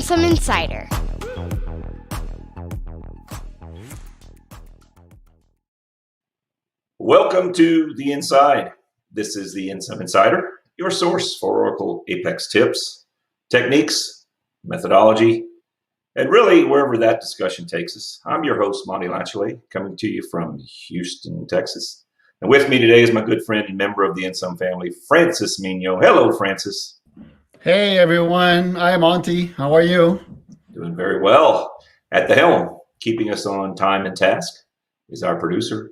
Insum Insider. Welcome to the Inside. This is the Insum Insider, your source for Oracle Apex tips, techniques, methodology, and really wherever that discussion takes us. I'm your host, Monty Latchley, coming to you from Houston, Texas. And with me today is my good friend and member of the Insum family, Francis Mino. Hello, Francis. Hey, everyone. I'm Monty. How are you? Doing very well. At the helm, keeping us on time and task, is our producer,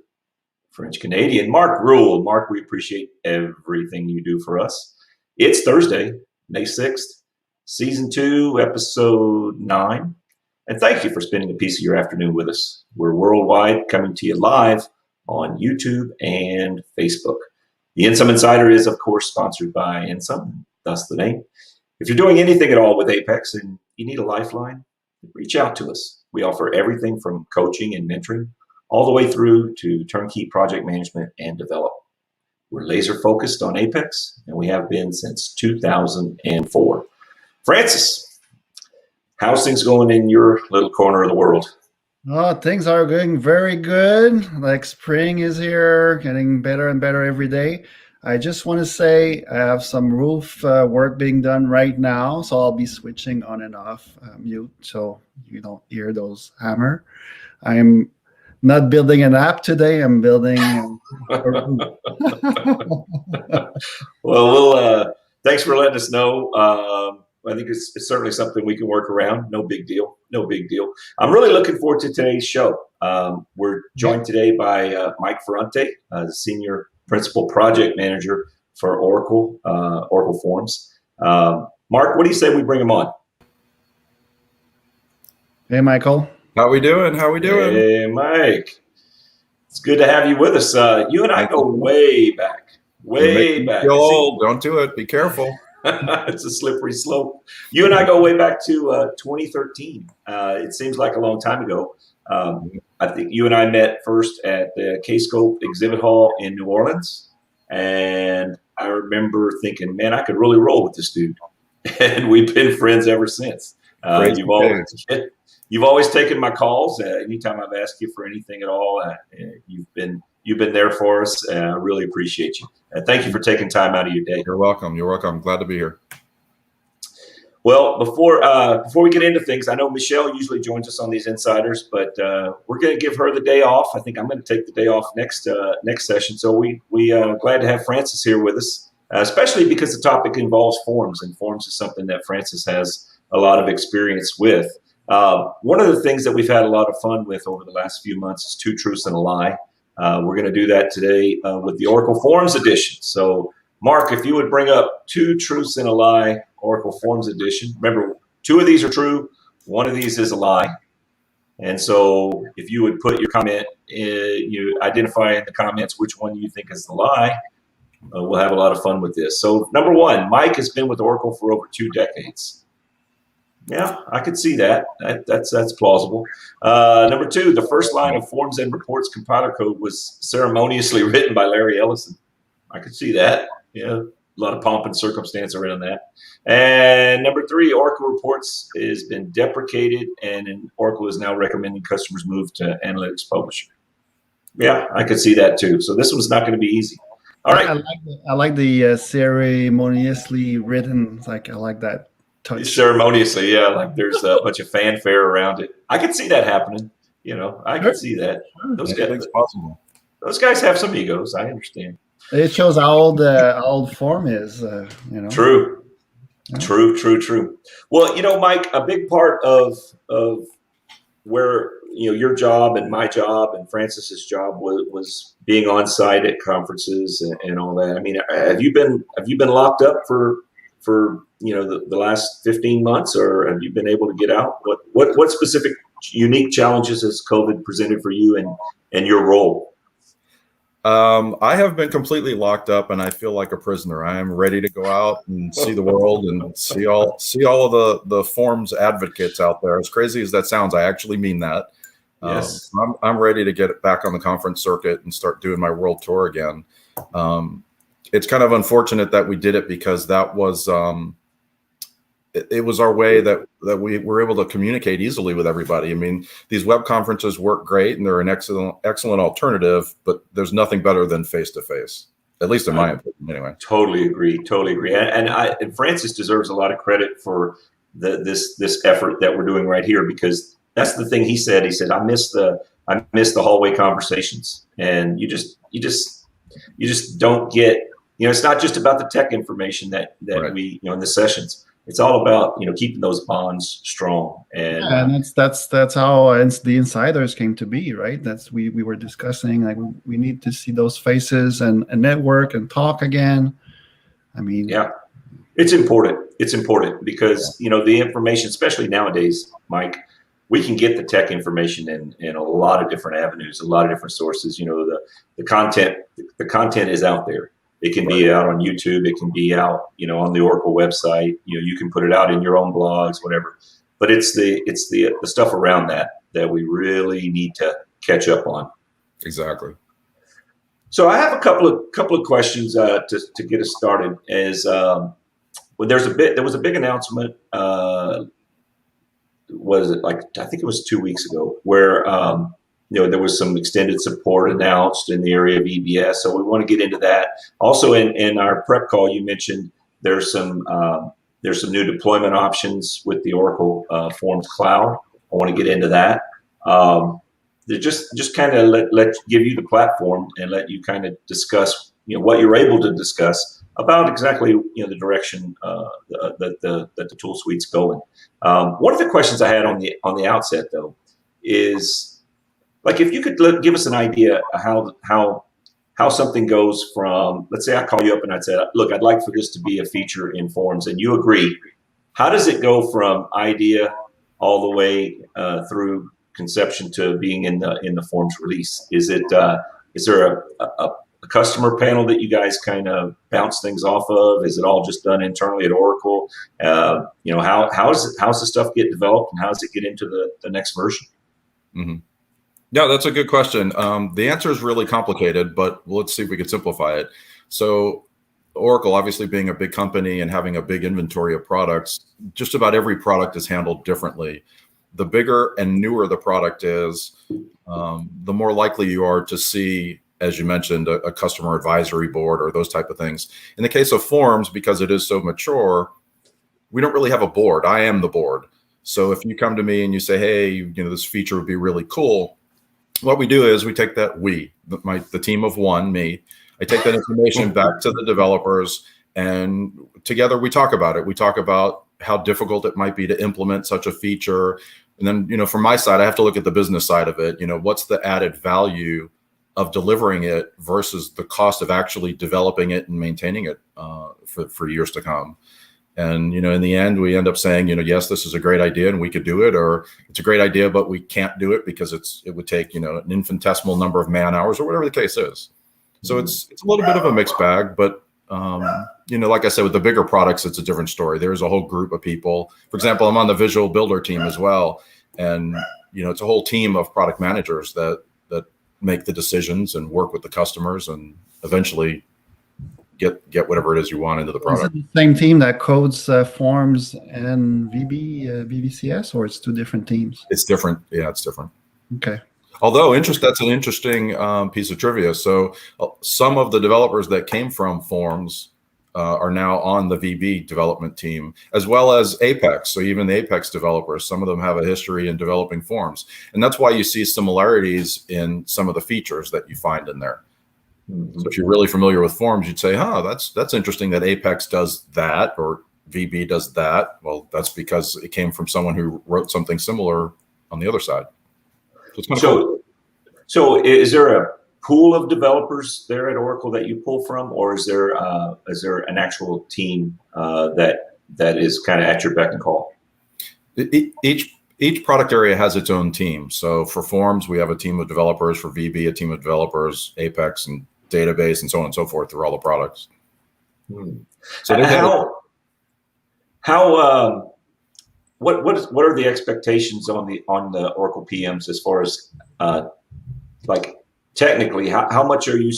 French-Canadian Mark Rule. Mark, we appreciate everything you do for us. It's Thursday, May 6th, Season 2, Episode 9. And thank you for spending a piece of your afternoon with us. We're worldwide, coming to you live on YouTube and Facebook. The Insum Insider is, of course, sponsored by Insum, thus the name. If you're doing anything at all with Apex and you need a lifeline, reach out to us. We offer everything from coaching and mentoring all the way through to turnkey project management and development. We're laser focused on Apex, and we have been since 2004. Francis, how's things going in your little corner of the world? Oh, things are going very good. Like spring is here, getting better and better every day. I just want to say I have some roof work being done right now, so I'll be switching on and off mute so you don't hear those hammer. I'm not building an app today. I'm building a roof. Well, thanks for letting us know. I think it's certainly something we can work around. No big deal. No big deal. I'm really looking forward to today's show. We're joined today by Mike Ferrante, the Senior Principal Project Manager for Oracle Forms. Mark, what do you say we bring him on? Hey, Michael. How we doing? Hey, Mike. It's good to have you with us. You and I go way back. Way back. Feel old. Don't do it. Be careful. It's a slippery slope. You and I go way back to 2013. It seems like a long time ago. I think you and I met first at the K-Scope exhibit hall in New Orleans. And I remember thinking, man, I could really roll with this dude. And we've been friends ever since. You've always taken my calls. Anytime I've asked you for anything at all, you've been there for us. I really appreciate you. Thank you for taking time out of your day. You're welcome. You're welcome. I'm glad to be here. Well, before we get into things, I know Michelle usually joins us on these insiders, but we're going to give her the day off. I think I'm going to take the day off next session. So we glad to have Francis here with us, especially because the topic involves forms, and forms is something that Francis has a lot of experience with. One of the things that we've had a lot of fun with over the last few months is Two Truths and a Lie. We're going to do that today with the Oracle Forms edition. So, Mark, if you would bring up Two Truths and a Lie, Oracle Forms edition. Remember, 2 of these are true, 1 of these is a lie. And so if you would put your comment, you identify in the comments which one you think is the lie, we'll have a lot of fun with this. So, number 1, Mike has been with Oracle for over 2 decades. Yeah, I could see that. That's plausible. Number 2, the first line of Forms and Reports compiler code was ceremoniously written by Larry Ellison. I could see that. Yeah, a lot of pomp and circumstance around that. And number 3, Oracle Reports has been deprecated, and Oracle is now recommending customers move to Analytics Publisher. Yeah, I could see that too. So this one's not going to be easy. All right. I like the ceremoniously written. I like that. Touch. Ceremoniously, yeah, like there's a bunch of fanfare around it. I could see that happening. I could see that. Anything's possible. Those guys have some egos. I understand. It shows how old the old form is. True. Yeah. True. Well, Mike, a big part of where your job and my job and Francis's job was being on site at conferences and all that. I mean, have you been locked up for the last 15 months, or have you been able to get out? What specific unique challenges has COVID presented for you and your role? I have been completely locked up, and I feel like a prisoner. I am ready to go out and see the world and see all of the forms advocates out there. As crazy as that sounds, I actually mean that. Yes. I'm ready to get back on the conference circuit and start doing my world tour again. It's kind of unfortunate that we did it because that was it was our way that we were able to communicate easily with everybody. I mean, these web conferences work great and they're an excellent alternative, but there's nothing better than face to face, at least in my opinion, anyway. Totally agree. Totally agree. And Francis deserves a lot of credit for this effort that we're doing right here, because that's the thing he said. He said, I miss the hallway conversations, and you just don't get, it's not just about the tech information that Right. we, in the sessions. It's all about, keeping those bonds strong. And that's how the insiders came to be, right? That's we were discussing, like, we need to see those faces and network and talk again. I mean, yeah, it's important. It's important because, the information, especially nowadays, Mike, we can get the tech information in a lot of different avenues, a lot of different sources. The content is out there. It can be out on YouTube. It can be out, on the Oracle website. You can put it out in your own blogs, whatever. But it's the stuff around that we really need to catch up on. Exactly. So I have a couple of questions to get us started. When there was a big announcement. Was it I think it was 2 weeks ago, where there was some extended support announced in the area of EBS. So we want to get into that. Also, in our prep call, you mentioned there's some new deployment options with the Oracle Forms Cloud. I want to get into that. Just kind of give you the platform and let you kind of discuss what you're able to discuss about exactly the direction that the tool suite's going. One of the questions I had on the outset, though, is, like, if you could give us an idea of how something goes from, let's say I call you up and I'd say, look, I'd like for this to be a feature in Forms, and you agree. How does it go from idea all the way through conception to being in the Forms release? Is there a customer panel that you guys kind of bounce things off of? Is it all just done internally at Oracle? How's the stuff get developed, and how does it get into the next version? Mm-hmm. Yeah, that's a good question. The answer is really complicated, but let's see if we can simplify it. So Oracle, obviously being a big company and having a big inventory of products, just about every product is handled differently. The bigger and newer the product is, the more likely you are to see, as you mentioned, a customer advisory board or those type of things. In the case of Forms, because it is so mature, we don't really have a board. I am the board. So if you come to me and you say, hey, this feature would be really cool, what we do is we take that, the team of one, me, I take that information back to the developers, and together we talk about it. We talk about how difficult it might be to implement such a feature. And then, from my side, I have to look at the business side of it. What's the added value of delivering it versus the cost of actually developing it and maintaining it for years to come. And, in the end, we end up saying, yes, this is a great idea and we could do it, or it's a great idea, but we can't do it because it would take, an infinitesimal number of man hours, or whatever the case is. So it's a little bit of a mixed bag, but, like I said, with the bigger products, it's a different story. There's a whole group of people. For example, I'm on the visual builder team as well. And, it's a whole team of product managers that make the decisions and work with the customers and eventually get whatever it is you want into the product. Is it the same team that codes Forms and VBCS, or it's two different teams? It's different. Yeah, it's different. Okay. Although that's an interesting piece of trivia. So some of the developers that came from Forms are now on the VB development team, as well as Apex. So even the Apex developers, some of them have a history in developing Forms. And that's why you see similarities in some of the features that you find in there. Mm-hmm. So if you're really familiar with Forms, you'd say, that's interesting that Apex does that or VB does that. Well, that's because it came from someone who wrote something similar on the other side. So it's kind of cool. So is there a pool of developers there at Oracle that you pull from, or is there an actual team that is kind of at your beck and call? Each product area has its own team. So for Forms, we have a team of developers. For VB, a team of developers, Apex and database, and so on and so forth through all the products. So what are the expectations on the Oracle PMs as far as technically? How much are you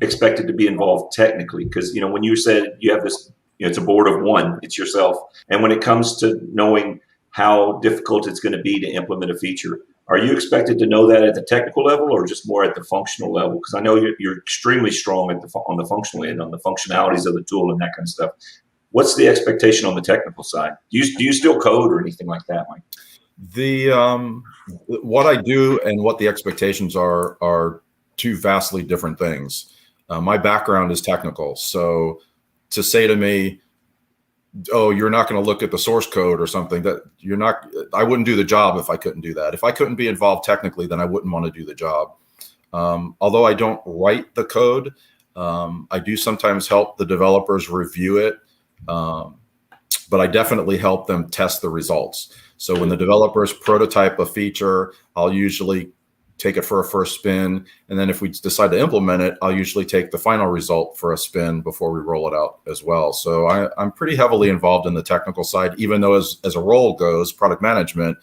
expected to be involved technically? Because when you said you have this It's a board of one. It's yourself. And when it comes to knowing how difficult it's going to be to implement a feature, are you expected to know that at the technical level or just more at the functional level? Because I know you're extremely strong on the functional end, on the functionalities of the tool and that kind of stuff. What's the expectation on the technical side? Do you still code or anything like that, Mike? What I do and what the expectations are two vastly different things. My background is technical, so to say to me, "Oh, you're not going to look at the source code or something," that you're not. I wouldn't do the job if I couldn't do that. If I couldn't be involved technically, then I wouldn't want to do the job. Although I don't write the code, I do sometimes help the developers review it, but I definitely help them test the results. So when the developers prototype a feature, I'll usually take it for a first spin. And then if we decide to implement it, I'll usually take the final result for a spin before we roll it out as well. So I'm pretty heavily involved in the technical side, even though as a role goes, product management,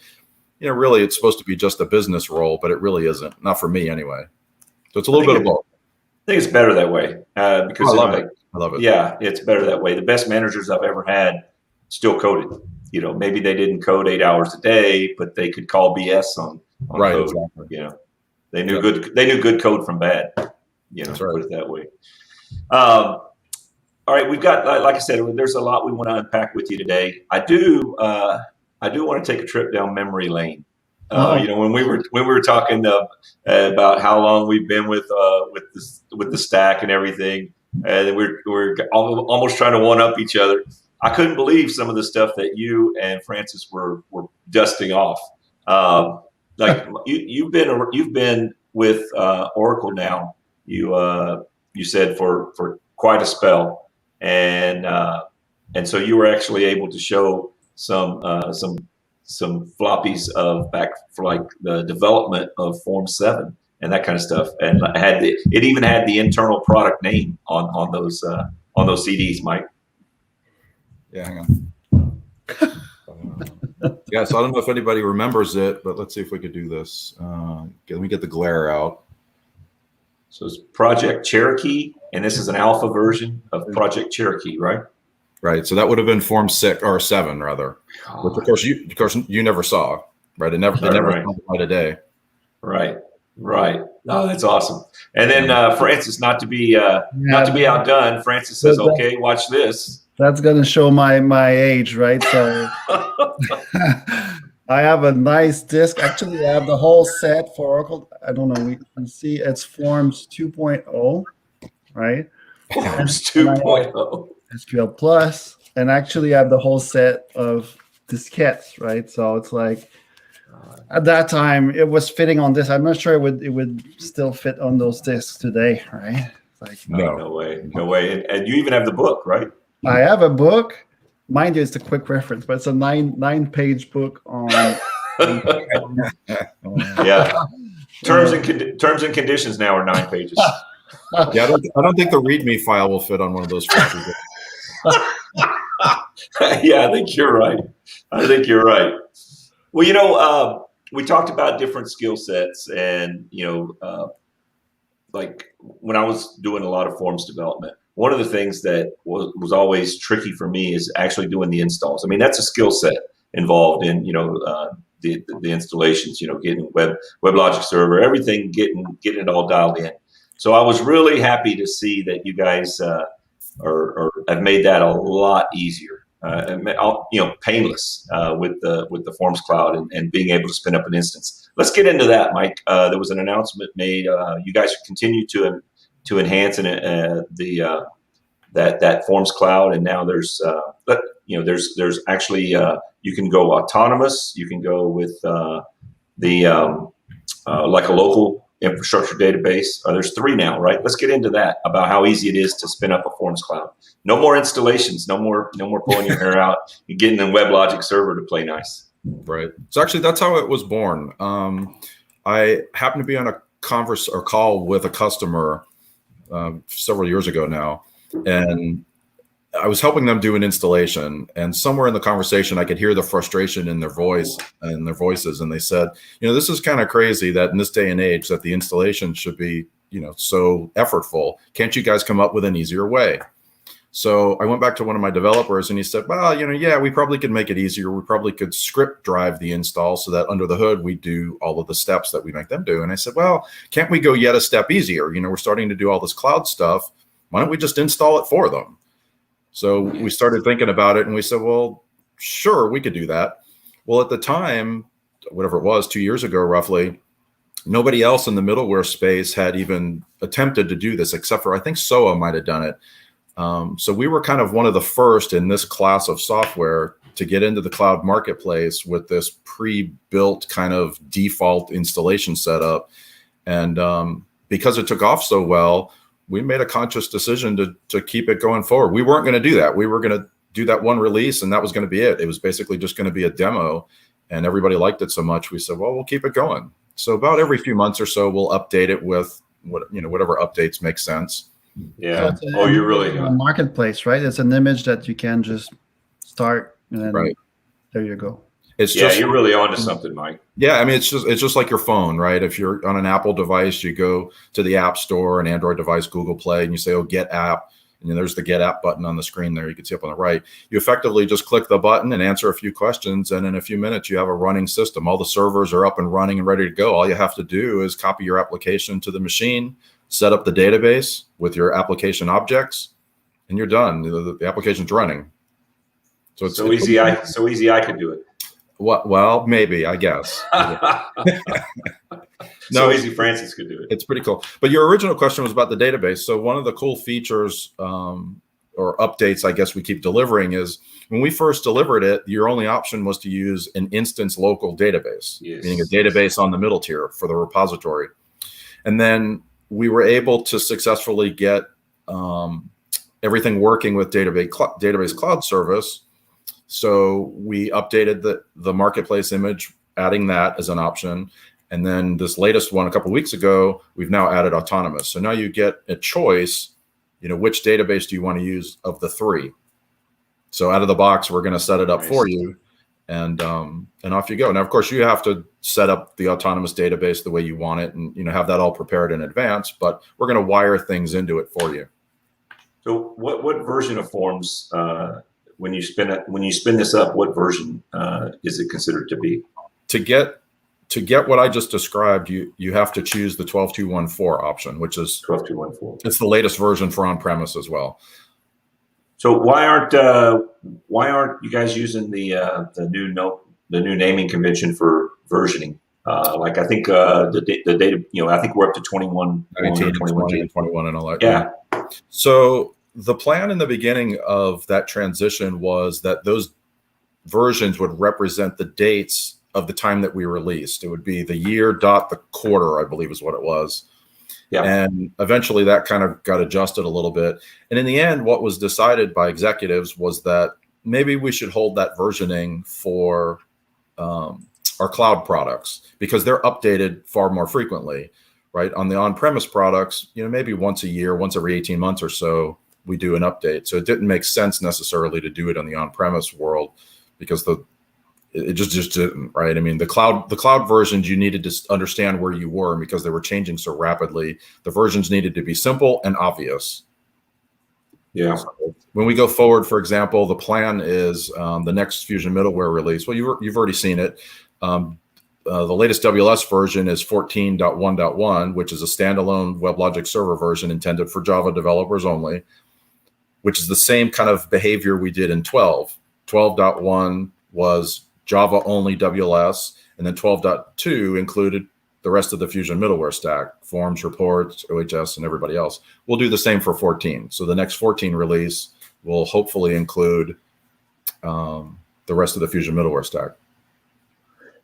really it's supposed to be just a business role, but it really isn't. Not for me anyway. So it's a little bit of both. I think it's better that way because I love it. I love it. Yeah, it's better that way. The best managers I've ever had still coded. Maybe they didn't code 8 hours a day, but they could call BS on right, code. Exactly. They knew good. They knew good code from bad. That's right. Put it that way. All right, we've got, like I said, there's a lot we want to unpack with you today. I do want to take a trip down memory lane. When we were talking about how long we've been with the stack and everything, and we're almost trying to one up each other. I couldn't believe some of the stuff that you and Francis were dusting off. Like you've been with Oracle now. You said for quite a spell, and so you were actually able to show some floppies of back for like the development of Form 7 and that kind of stuff, and it even had the internal product name on those CDs, Mike. Yeah, hang on. Yeah, so I don't know if anybody remembers it, but let's see if we could do this. Let me get the glare out. So it's Project Cherokee, and this is an alpha version of Project Cherokee, right? Right. So that would have been Form 6 or 7, rather, which of course you never saw, right? It never saw the light of day. Right. Oh, that's awesome. And then Francis, not to be outdone, Francis says, "Okay, watch this." That's gonna show my age, right? So I have a nice disc. Actually, I have the whole set for Oracle. I don't know. We can see it's Forms 2.0, right? Forms 2.0. SQL Plus, and actually I have the whole set of diskettes, right? So it's like at that time it was fitting on this. I'm not sure it would still fit on those disks today, right? Like no way. And you even have the book, right? I have a book. Mind you, it's a quick reference, but it's a nine-page book on. Yeah, terms and conditions now are 9 pages. Yeah, I don't think the README file will fit on one of those features. Yeah, I think you're right. Well, we talked about different skill sets, and like when I was doing a lot of forms development, one of the things that was always tricky for me is actually doing the installs. I mean, that's a skill set involved in the installations. Getting WebLogic server, everything, getting it all dialed in. So I was really happy to see that you guys have made that a lot easier, painless with the Forms Cloud and being able to spin up an instance. Let's get into that, Mike. There was an announcement made. You guys continue to enhance that Forms Cloud, and now there's actually you can go autonomous. You can go with like a local infrastructure database. There's 3 now, right? Let's get into that about how easy it is to spin up a Forms Cloud. No more installations. No more pulling your hair out and getting the WebLogic server to play nice. Right. So actually, that's how it was born. I happened to be on a call with a customer several years ago now, and I was helping them do an installation, and somewhere in the conversation, I could hear the frustration in their voices, and they said, this is kind of crazy that in this day and age that the installation should be, so effortful. Can't you guys come up with an easier way? So I went back to one of my developers and he said, well, yeah, we probably could make it easier. We probably could script drive the install so that under the hood, we do all of the steps that we make them do. And I said, well, can't we go yet a step easier? We're starting to do all this cloud stuff. Why don't we just install it for them? So we started thinking about it and we said, well, sure, we could do that. Well, at the time, whatever it was, 2 years ago, roughly, nobody else in the middleware space had even attempted to do this, except for I think SOA might have done it. So we were kind of one of the first in this class of software to get into the cloud marketplace with this pre-built kind of default installation setup. And because it took off so well, we made a conscious decision to keep it going forward. We weren't going to do that. We were going to do that one release and that was going to be it. It was basically just going to be a demo and everybody liked it so much. We said, well, we'll keep it going. So about every few months or so, we'll update it with whatever updates make sense. Yeah. So You're really a marketplace, right? It's an image that you can just start and then right. There you go. It's you're really onto something, Mike. Yeah, I mean, it's just like your phone, right? If you're on an Apple device, you go to the App Store, an Android device, Google Play, and you say, oh, get app. And there's the get app button on the screen there. You can see up on the right. You effectively just click the button and answer a few questions. And in a few minutes, you have a running system. All the servers are up and running and ready to go. All you have to do is copy your application to the machine, set up the database with your application objects, and you're done. The application's running. So it's so easy. I could do it. Well, maybe, I guess. No, so easy Francis could do it. It's pretty cool. But your original question was about the database. So one of the cool features or updates, I guess we keep delivering is when we first delivered it, your only option was to use an instance local database, meaning a database on the middle tier for the repository. And then we were able to successfully get everything working with database cloud service. So we updated the marketplace image, adding that as an option. And then this latest one a couple of weeks ago, we've now added autonomous. So now you get a choice, which database do you want to use of the three? So out of the box, we're going to set it up for you and off you go. Now, of course, you have to set up the autonomous database the way you want it and, have that all prepared in advance, but we're going to wire things into it for you. So what version of Forms, when you spin this up, what version is it considered to be? To get what I just described, you have to choose the 12.2.1.4 option, which is 12.2.1.4. It's the latest version for on-premise as well. So why aren't you guys using the new naming convention for versioning? Like I think the data, I think we're up to 21, 19, 20, 21, and all that. Yeah. So the plan in the beginning of that transition was that those versions would represent the dates of the time that we released. It would be the year dot the quarter, I believe is what it was. Yeah. And eventually that kind of got adjusted a little bit. And in the end, what was decided by executives was that maybe we should hold that versioning for our cloud products because they're updated far more frequently, right? On the on-premise products, maybe once a year, once every 18 months or so, we do an update. So it didn't make sense necessarily to do it on the on-premise world because it just didn't, right? I mean, the cloud versions, you needed to understand where you were, and because they were changing so rapidly, the versions needed to be simple and obvious. Yeah. So when we go forward, for example, the plan is the next Fusion middleware release. Well, you've already seen it. The latest WLS version is 14.1.1, which is a standalone WebLogic server version intended for Java developers only, which is the same kind of behavior we did in 12. 12.1 was Java only WLS, and then 12.2 included the rest of the Fusion middleware stack, forms, reports, OHS, and everybody else. We'll do the same for 14. So the next 14 release will hopefully include the rest of the Fusion middleware stack.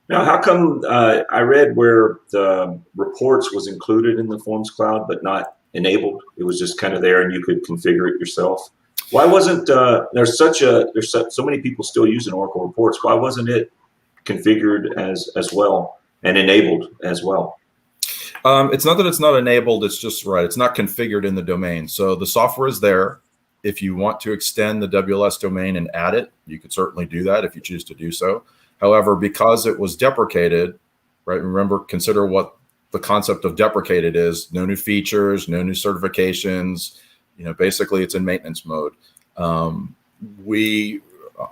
Now, how come I read where the reports was included in the Forms Cloud, but not enabled? It was just kind of there and you could configure it yourself. Why wasn't there's so many people still using Oracle Reports? Why wasn't it configured as well and enabled as well? It's not that it's not enabled. It's just right. It's not configured in the domain. So the software is there. If you want to extend the WLS domain and add it, you could certainly do that if you choose to do so. However, because it was deprecated, right? Remember, consider what the concept of deprecated is: no new features, no new certifications. Basically it's in maintenance mode. We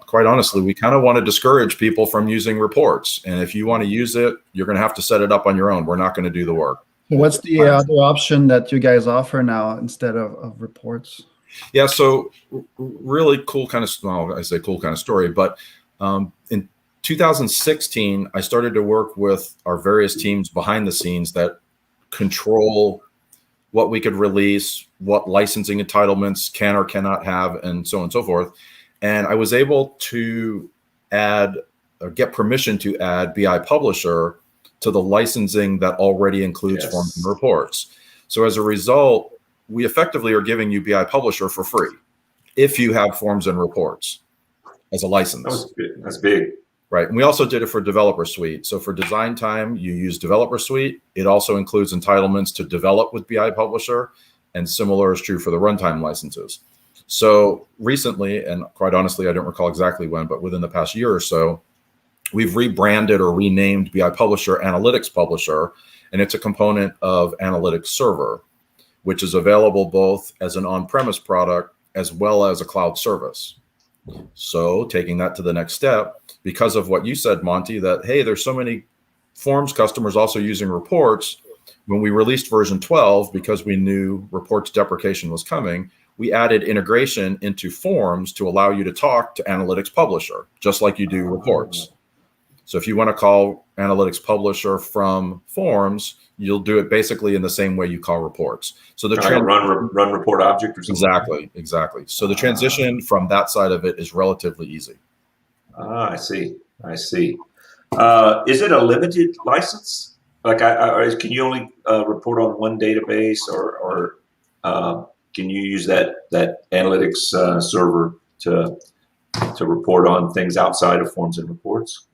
quite honestly, we kind of want to discourage people from using reports. And if you want to use it, you're going to have to set it up on your own. We're not going to do the work. So what's the other option that you guys offer now instead of reports? Yeah, so really cool kind of, well, I say cool kind of story, but in 2016, I started to work with our various teams behind the scenes that control what we could release, what licensing entitlements can or cannot have, and so on and so forth. And I was able to add or get permission to add BI Publisher to the licensing that already includes forms and reports. So as a result, we effectively are giving you BI Publisher for free if you have forms and reports as a license. That's big. Right. And we also did it for Developer Suite. So for design time, you use Developer Suite. It also includes entitlements to develop with BI Publisher, and similar is true for the runtime licenses. So recently, and quite honestly, I don't recall exactly when, but within the past year or so, we've rebranded or renamed BI Publisher Analytics Publisher, and it's a component of Analytics Server, which is available both as an on-premise product as well as a cloud service. So taking that to the next step, because of what you said, Monty, that, hey, there's so many forms customers also using reports. When we released version 12, because we knew reports deprecation was coming, we added integration into forms to allow you to talk to Analytics Publisher, just like you do reports. So if you want to call Analytics Publisher from forms, you'll do it basically in the same way you call reports. So the run report object or something. Exactly. So the transition from that side of it is relatively easy. I see. Is it a limited license? Like, can you only report on one database, or can you use that analytics server to report on things outside of forms and reports?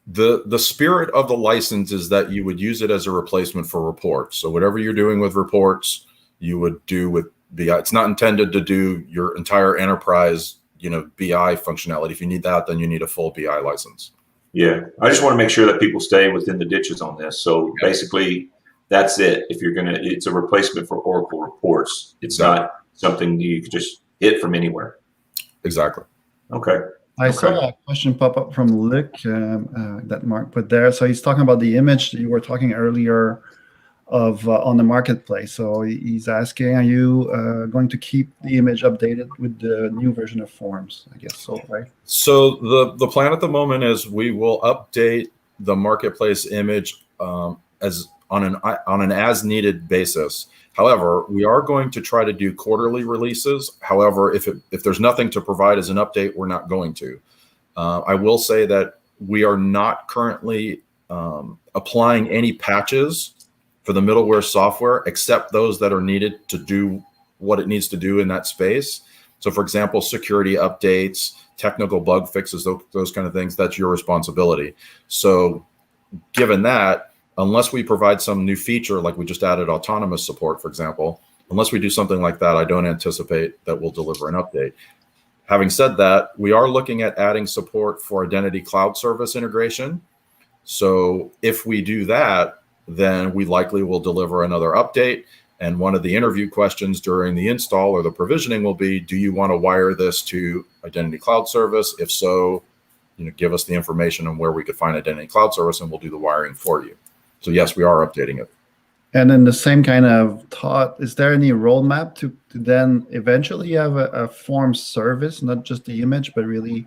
The spirit of the license is that you would use it as a replacement for reports. So whatever you're doing with reports, you would do with BI. It's not intended to do your entire enterprise, BI functionality. If you need that, then you need a full BI license. Yeah, I just want to make sure that people stay within the ditches on this. So basically, that's it. If you're it's a replacement for Oracle reports. It's not something you could just hit from anywhere. Exactly. Okay. I saw a question pop up from Luke that Mark put there. So he's talking about the image that you were talking earlier of on the marketplace. So he's asking, are you going to keep the image updated with the new version of forms? I guess so, right? So the plan at the moment is we will update the marketplace image as on an as needed basis. However, we are going to try to do quarterly releases. However, if there's nothing to provide as an update, we're not going to. I will say that we are not currently applying any patches for the middleware software, except those that are needed to do what it needs to do in that space. So for example, security updates, technical bug fixes, those kind of things, that's your responsibility. So given that, unless we provide some new feature, like we just added autonomous support, for example, unless we do something like that, I don't anticipate that we'll deliver an update. Having said that, we are looking at adding support for identity cloud service integration. So if we do that, then we likely will deliver another update. And one of the interview questions during the install or the provisioning will be, do you want to wire this to Identity Cloud Service? If so, give us the information on where we could find Identity Cloud Service and we'll do the wiring for you. So yes, we are updating it. And then the same kind of thought, is there any roadmap to then eventually have a form service, not just the image, but really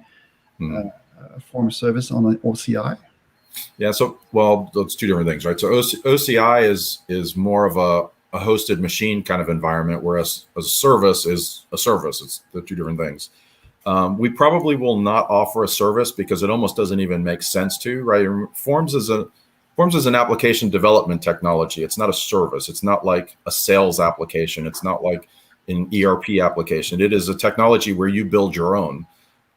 a form service on an OCI? Yeah, so, well, those two different things, right? So OCI is more of a hosted machine kind of environment, whereas a service is a service. It's the two different things. We probably will not offer a service because it almost doesn't even make sense to, right? Forms is an application development technology. It's not a service. It's not like a sales application. It's not like an ERP application. It is a technology where you build your own.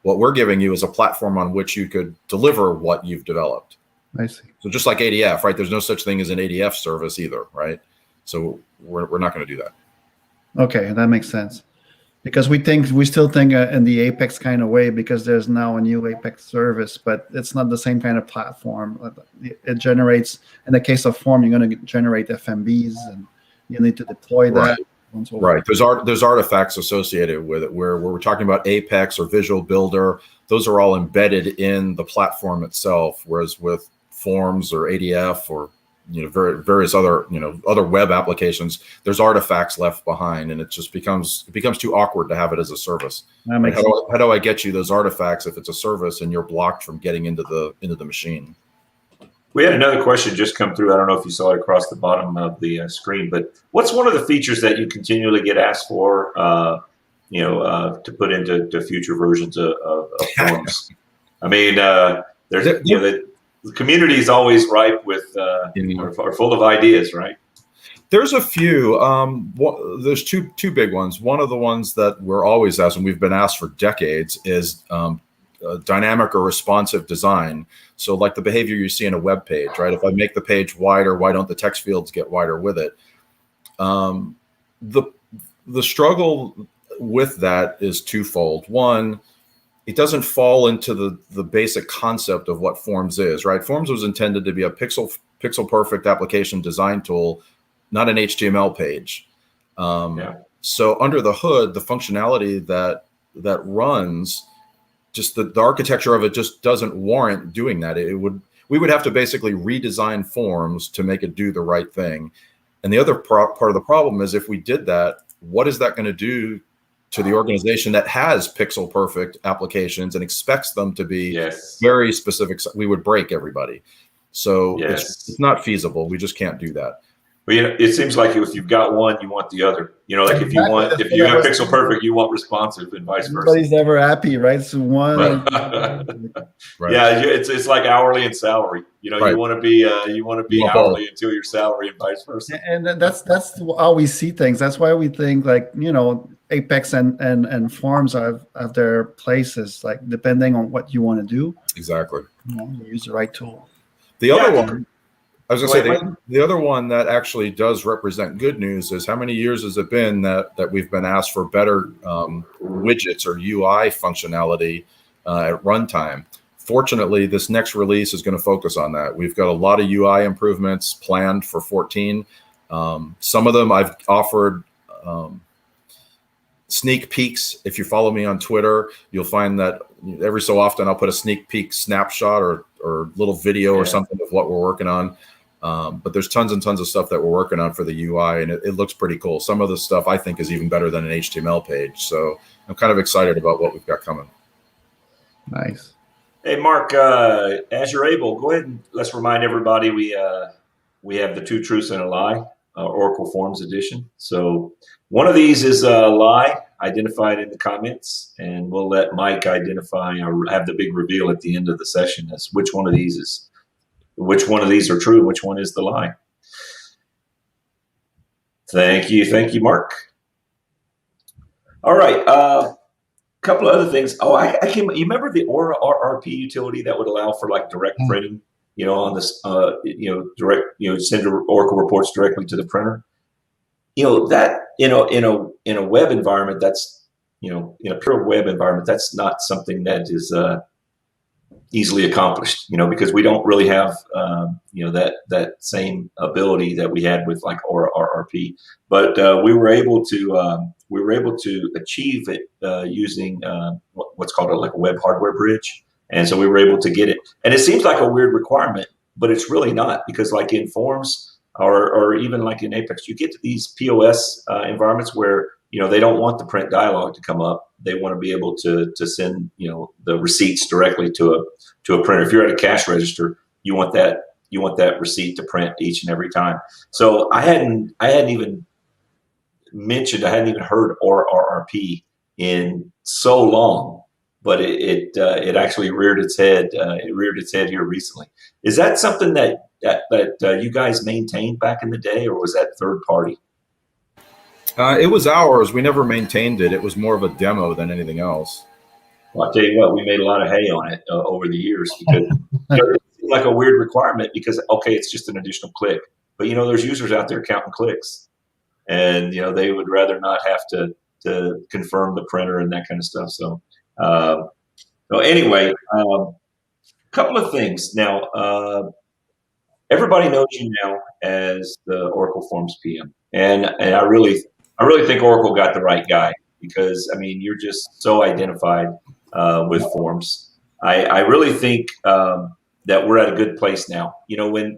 What we're giving you is a platform on which you could deliver what you've developed. I see. So just like ADF, right? There's no such thing as an ADF service either, right? So we're not going to do that. Okay, that makes sense. Because we still think in the Apex kind of way, because there's now a new Apex service, but it's not the same kind of platform. It generates, in the case of form, you're going to generate FMBs and you need to deploy that. Right. and so Right. There's artifacts associated with it where we're talking about Apex or Visual Builder. Those are all embedded in the platform itself. Whereas with Forms or ADF or various other other web applications, there's artifacts left behind, and it becomes too awkward to have it as a service. Like how do I get you those artifacts if it's a service and you're blocked from getting into the machine? We had another question just come through. I don't know if you saw it across the bottom of the screen, but what's one of the features that you continually get asked for, to put into future versions of Forms? I mean, the community is always ripe with, or full of ideas, right? There's a few. There's two big ones. One of the ones that we're always asked, and we've been asked for decades, is dynamic or responsive design. So like the behavior you see in a web page, right? If I make the page wider, why don't the text fields get wider with it? The struggle with that is twofold. One, it doesn't fall into the basic concept of what Forms is, right? Forms was intended to be a pixel perfect application design tool, not an HTML page. So under the hood, the functionality that runs, just the architecture of it just doesn't warrant doing that. We would have to basically redesign Forms to make it do the right thing. And the other part of the problem is if we did that, what is that going to do to the organization that has pixel perfect applications and expects them to be very specific? We would break everybody. So it's not feasible. We just can't do that. Well, it seems like if you've got one, you want the other. Like if you have pixel perfect, you want responsive, and vice versa. Everybody's never happy, right? So one, right. Yeah, it's like hourly and salary. Right. You want to be hourly until your salary, and vice versa. And that's how we see things. That's why we think Apex and Forms have their places, like depending on what you want to do. Exactly. You use the right tool. The other one. I was going to say, the other one that actually does represent good news is how many years has it been that we've been asked for better widgets or UI functionality at runtime. Fortunately, this next release is going to focus on that. We've got a lot of UI improvements planned for 14. Some of them I've offered sneak peeks. If you follow me on Twitter, you'll find that every so often I'll put a sneak peek snapshot or little video or something of what we're working on. But there's tons and tons of stuff that we're working on for the UI, and it looks pretty cool. Some of the stuff I think is even better than an HTML page. So I'm kind of excited about what we've got coming. Nice. Hey, Mark, as you're able, go ahead and let's remind everybody we have the Two Truths and a Lie, Oracle Forms edition. So one of these is a lie identified in the comments, and we'll let Mike identify or have the big reveal at the end of the session as which one of these are true and which one is the lie. Thank you, Mark. All right, couple of other things. Oh, you remember the Aura RRP utility that would allow for like direct printing, on this, send Oracle reports directly to the printer. That, in a web environment, that's, in a pure web environment, that's not something that is easily accomplished, because we don't really have, that same ability that we had with like Aura RRP. But we were able to achieve it using what's called a web hardware bridge. And so we were able to get it. And it seems like a weird requirement, but it's really not, because like in Forms or even like in Apex, you get to these POS environments where, they don't want the print dialog to come up. They want to be able to send, the receipts directly to a printer. If you're at a cash register, you want that receipt to print each and every time. So I hadn't even heard Aura RRP in so long, but it actually reared its head. It reared its head here recently. Is that something that you guys maintained back in the day, or was that third party? It was ours. We never maintained it. It was more of a demo than anything else. Well, I'll tell you what, we made a lot of hay on it over the years, because it seemed like a weird requirement because, okay, it's just an additional click. But, there's users out there counting clicks, and, they would rather not have to confirm the printer and that kind of stuff. So anyway, a couple of things. Now, everybody knows you now as the Oracle Forms PM. And I really I really think Oracle got the right guy because, I mean, you're just so identified with forms. I really think that we're at a good place now. You know,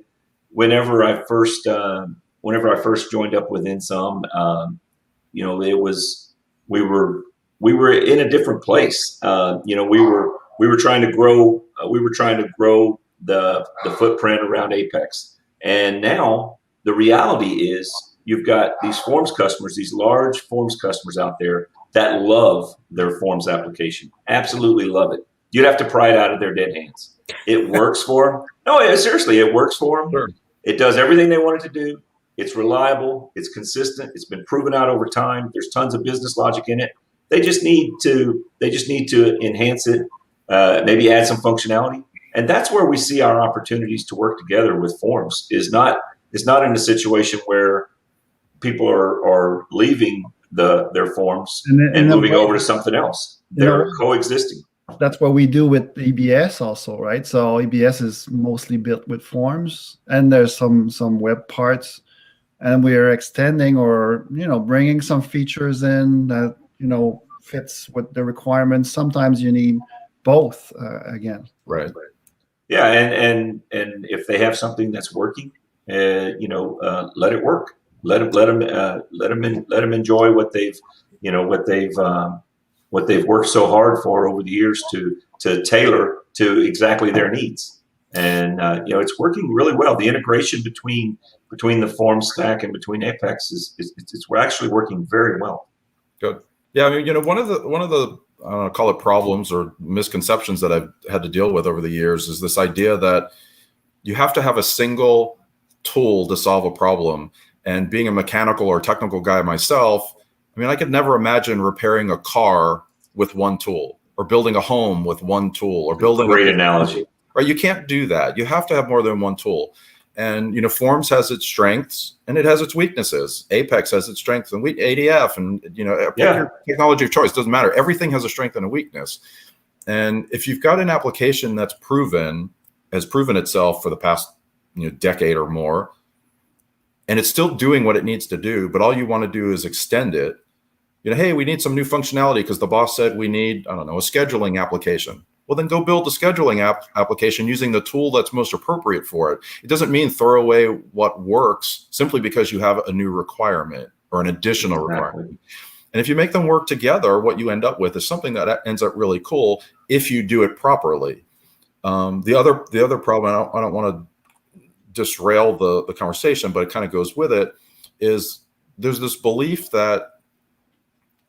whenever I first joined up with Insum, you know, it was we were in a different place. You know, we were trying to grow. We were trying to grow the footprint around Apex, and now the reality is you've got these forms customers, these large forms customers out there that love their forms application, absolutely love it. You'd have to pry it out of their dead hands. It works for them. No, seriously, it works for them. Sure. It does everything they want it to do. It's reliable. It's consistent. It's been proven out over time. There's tons of business logic in it. They just need to enhance it, maybe add some functionality, and that's where we see our opportunities to work together with forms. Is not in a situation where people are leaving their forms and moving over to something else. They're coexisting. That's what we do with EBS also, right? So EBS is mostly built with forms, and there's some web parts, and we are extending or bringing some features in that fits with the requirements. Sometimes you need both again. Right. Yeah, and if they have something that's working, let it work. Let them enjoy what they've worked so hard for over the years to tailor to exactly their needs. And it's working really well. The integration between the form stack and between Apex is we're actually working very well. Good. Yeah, I mean, one of the call it problems or misconceptions that I've had to deal with over the years is this idea that you have to have a single tool to solve a problem. And being a mechanical or technical guy myself, I mean, I could never imagine repairing a car with one tool, or building a home with one tool, or building great analogy. Right? You can't do that. You have to have more than one tool. And Forms has its strengths and it has its weaknesses. Apex has its strengths and ADF, and pick your technology of choice. Doesn't matter. Everything has a strength and a weakness. And if you've got an application that's has proven itself for the past decade or more, and it's still doing what it needs to do, but all you want to do is extend it. Hey, we need some new functionality because the boss said we need, I don't know, a scheduling application. Well, then go build the scheduling application using the tool that's most appropriate for it. It doesn't mean throw away what works simply because you have a new requirement or an additional requirement. And if you make them work together, what you end up with is something that ends up really cool if you do it properly. The other problem, I don't want to disrail the conversation, but it kind of goes with it, is there's this belief that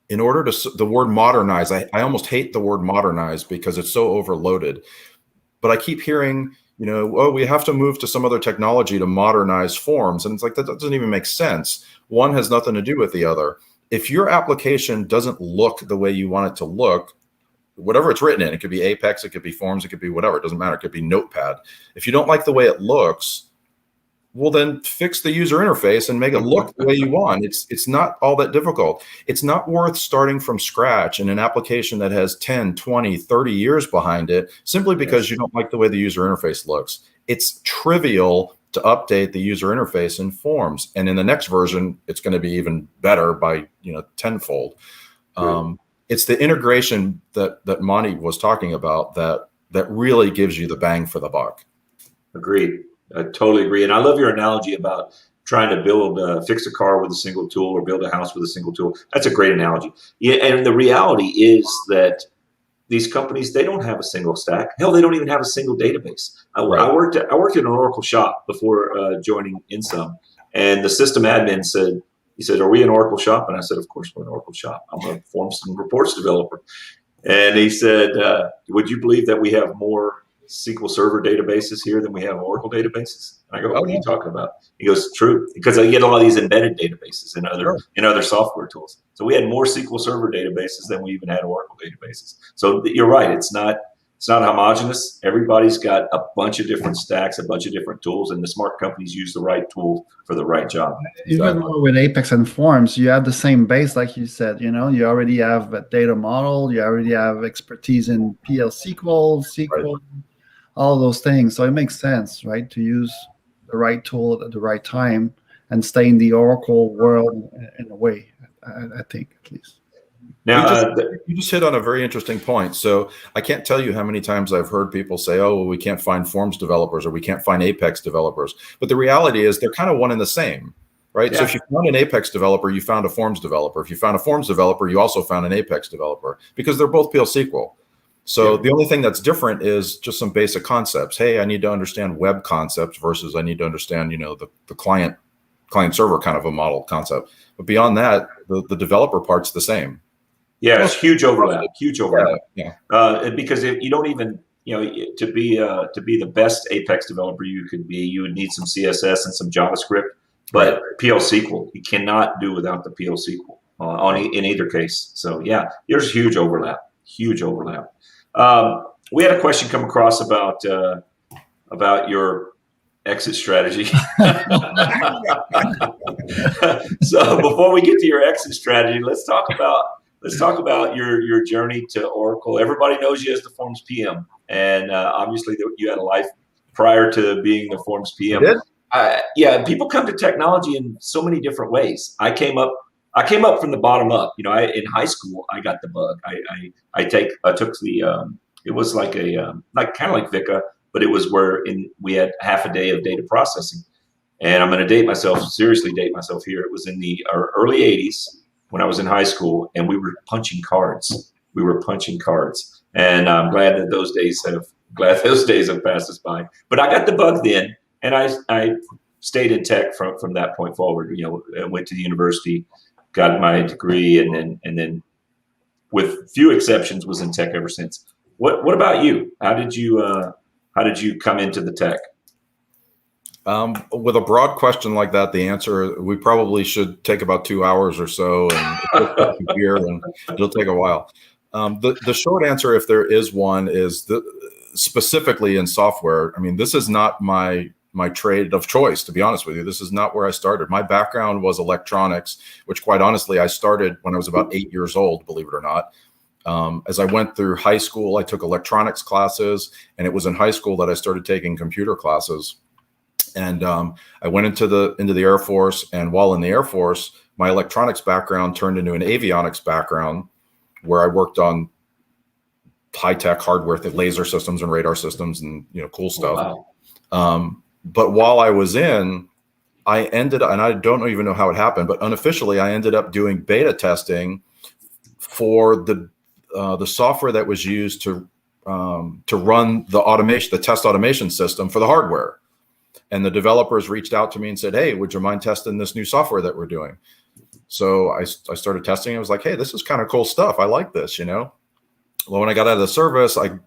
in order to, the word modernize, I almost hate the word modernize because it's so overloaded, but I keep hearing, we have to move to some other technology to modernize forms. And it's like, that doesn't even make sense. One has nothing to do with the other. If your application doesn't look the way you want it to look, whatever it's written in, it could be Apex, it could be Forms, it could be whatever, it doesn't matter. It could be Notepad. If you don't like the way it looks, well, then fix the user interface and make it look the way you want. It's not all that difficult. It's not worth starting from scratch in an application that has 10, 20, 30 years behind it simply because you don't like the way the user interface looks. It's trivial to update the user interface in Forms. And in the next version, it's going to be even better by tenfold. It's the integration that Monty was talking about that really gives you the bang for the buck. Agreed. I totally agree. And I love your analogy about trying to fix a car with a single tool or build a house with a single tool. That's a great analogy. Yeah, and the reality is that these companies, they don't have a single stack. Hell, they don't even have a single database. I worked in an Oracle shop before joining Insum, and the system admin said, "Are we an Oracle shop?" And I said, "Of course we're an Oracle shop. I'm a Forms and Reports developer." And he said, "Would you believe that we have more SQL Server databases here than we have Oracle databases?" And I go, "What are you talking about?" He goes, "True, because I get a lot of these embedded databases in other software tools. So we had more SQL Server databases than we even had Oracle databases." So you're right; it's not homogenous. Everybody's got a bunch of different stacks, a bunch of different tools, and the smart companies use the right tool for the right job. Even though with Apex and Forms, you have the same base, like you said. You already have a data model, you already have expertise in PL SQL, all those things. So it makes sense, right, to use the right tool at the right time and stay in the Oracle world in a way. I think, at least. Now, you just hit on a very interesting point. So I can't tell you how many times I've heard people say, oh, well, we can't find Forms developers or we can't find Apex developers. But the reality is they're kind of one and the same, right? Yeah. So if you found an Apex developer, you found a Forms developer. If you found a Forms developer, you also found an Apex developer because they're both PL SQL. So the only thing that's different is just some basic concepts. Hey, I need to understand web concepts versus I need to understand, the client server kind of a model concept. But beyond that, the developer part's the same. Yeah, it's huge overlap. Huge overlap. Yeah. Because if you don't even, to be the best Apex developer you could be, you would need some CSS and some JavaScript. But PL SQL, you cannot do without the PL SQL in either case. So yeah, there's huge overlap. Huge overlap. We had a question come across about your exit strategy. So before we get to your exit strategy, let's talk about your journey to Oracle. Everybody knows you as the Forms PM, and obviously you had a life prior to being the Forms PM. Yeah, people come to technology in so many different ways. I came up from the bottom up. In high school, I got the bug. I took the it was like kind of like Vika, but it was where we had half a day of data processing. And I'm going to seriously date myself here. It was in the early 80s when I was in high school, and we were punching cards. And I'm glad that those days have passed us by. But I got the bug then, and I stayed in tech from that point forward. I went to the university, got my degree, and then with few exceptions was in tech ever since. What about you? How did you come into the tech? With a broad question like that, the answer, we probably should take about 2 hours or so, and here, and it'll take a while. The short answer, if there is one, is specifically in software. I mean, this is not my trade of choice, to be honest with you. This is not where I started. My background was electronics, which quite honestly, I started when I was about 8 years old, believe it or not. As I went through high school, I took electronics classes, and it was in high school that I started taking computer classes. And I went into the Air Force, and while in the Air Force, my electronics background turned into an avionics background, where I worked on high-tech hardware, laser systems and radar systems, and cool stuff. Wow. But while I was I ended up, and I don't even know how it happened, but unofficially, I ended up doing beta testing for the software that was used to run the test automation system for the hardware. And the developers reached out to me and said, "Hey, would you mind testing this new software that we're doing?" So I started testing. I was like, "Hey, this is kind of cool stuff. I like this, Well, when I got out of the service, I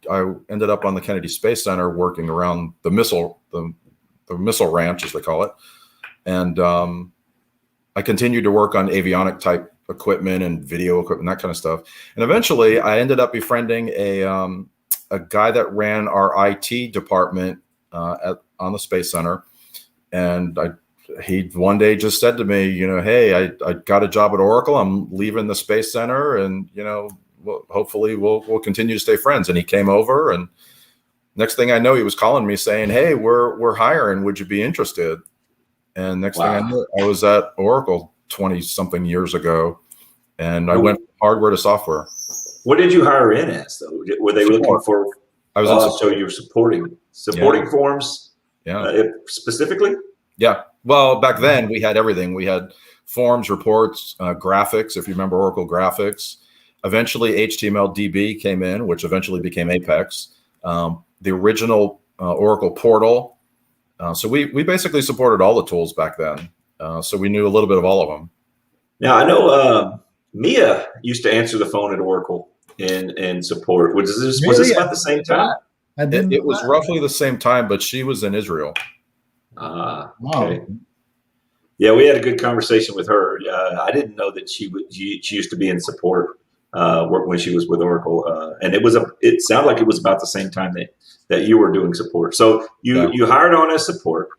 ended up on the Kennedy Space Center working around the missile ranch, as they call it. And I continued to work on avionic type equipment and video equipment, that kind of stuff. And eventually I ended up befriending a guy that ran our IT department on the Space Center. And he one day just said to me, "Hey, I got a job at Oracle. I'm leaving the Space Center, and hopefully we'll continue to stay friends." And he came over, and next thing I know, he was calling me saying, "Hey, we're hiring. Would you be interested?" And next thing I knew, I was at Oracle 20 something years ago, and I went from hardware to software. What did you hire in as though? Were they looking for? I was so you were supporting Forms. Yeah. Specifically? Yeah. Well, back then we had everything. We had Forms, reports, graphics, if you remember Oracle Graphics. Eventually HTML DB came in, which eventually became Apex. The original Oracle portal. So we basically supported all the tools back then. So we knew a little bit of all of them. Now, I know Mia used to answer the phone at Oracle and support. Was this about the same time? It was roughly the same time, but she was in Israel. Okay. Wow. Yeah, we had a good conversation with her. I didn't know that she used to be in support when she was with Oracle, and it sounded like it was about the same time that you were doing support. So you hired on as support,